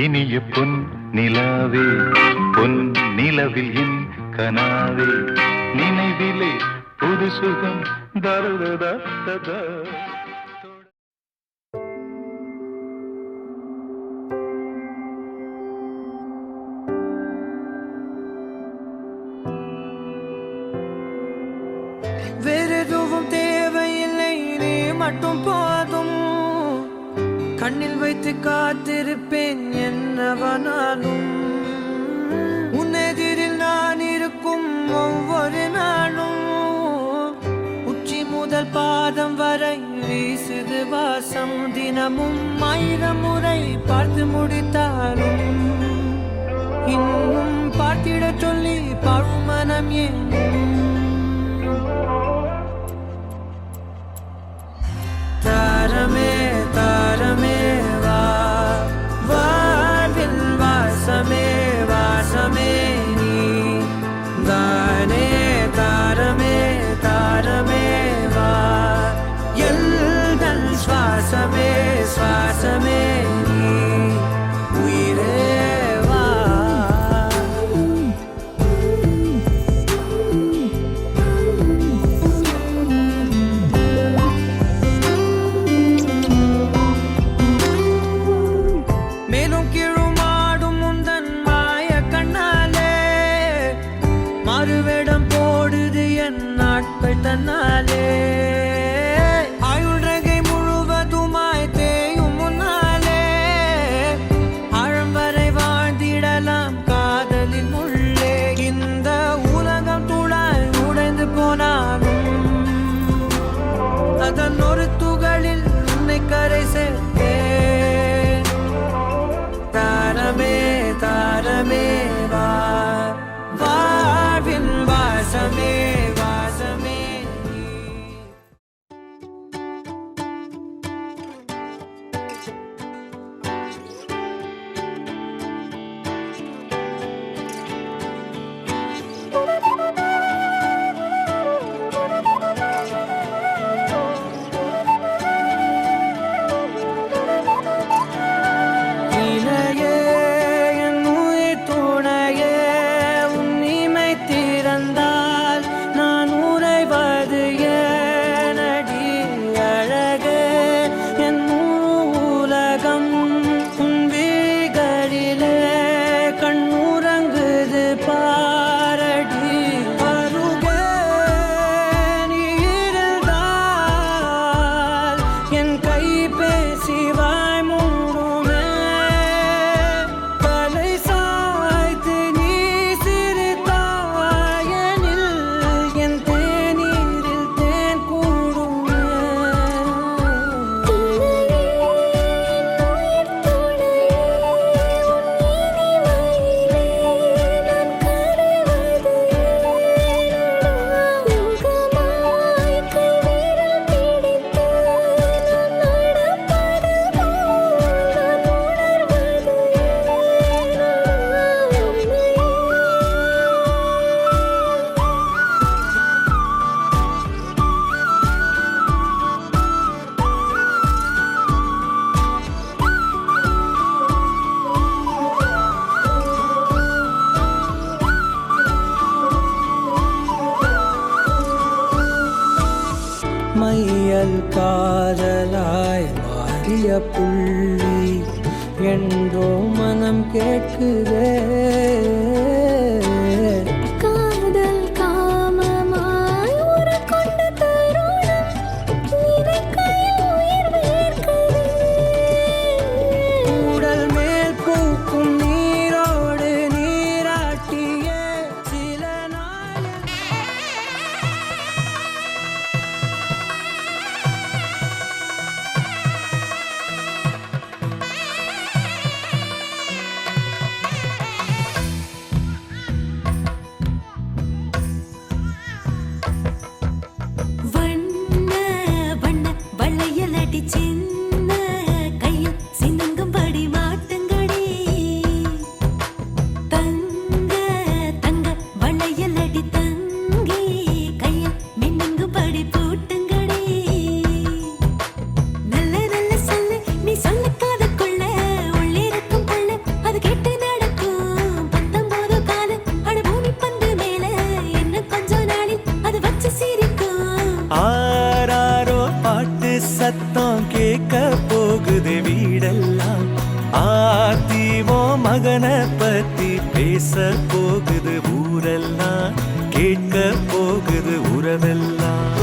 இனிய பொன் நிலாவே பொன் நிலவில் என் கனாவே நினைவிலே புது சுகம் தருததா ததா. வேறெதுவும் தேவையில்லை, நீ மட்டும் போதும். கண்ணில் வைத்து காத்திருப்பேன் என்னவனாலும். உன்னெதிரில் நான் இருக்கும் ஒவ்வொரு நாளும். உச்சி முதல் பாதம் வரை வீசுது வாசம். தினமும் 1000 முறை பார்த்து முடித்தாலும் இன்னும் பார்த்திட சொல்லி பழுமனம் ஏன்? தாரமே தாரமே வா, வாழ்வில் வாசமே வாசமே நீ தானே. தாரமே தாரமே வா, எல்தல் சுவாசமே சுவாசமே நீ உயிரே வா. மேலும் கீழுமாடும் முந்தன் மாய கண்ணாலே மாறுவேடம் போடுது என் நாட்கள் தன்னாலே. ஆயுள் ரகை முழுவதுமாய் தேயும் முன்னாலே ஆழம் வரை வாழ்ந்திடலாம் காதலின் உள்ளே. இந்த உலகம் துளாய் உடைந்து போனாலும் அதன் ஒரு துகளில் உன்னை கரை சேர்த்தேன். தாரமே தாரமே வா, வாழ்வின் வாசமே வாசமே நீ. இணையே என் உயிர் துணையே, உன் இமை திறந்தால் நான் உறைவது ஏனடி அழகே. என் முழு உலகம் உன் விழிகளிலே கண்ணுறங்குது பாரடி. அருகே நீ இருந்தால் என் கை பேசி வாய் மூடுமே. தலை சாய்த்து நீ சிரித்தாயனில் என் தேநீரில் தேன் கூடுமே. மையல் காதலாய் மாறிய புள்ளி என்றோ மனம் கேட்குதே. காதல் காமமாய் உருக்கொண்ட தருணம் நினைக்கையில் உயிர் வேர்க்குதே. உடல் மேல் பூக்கும் நீரோடு நீராட்டிய சில நாள். போகுது உறவெல்லாம்.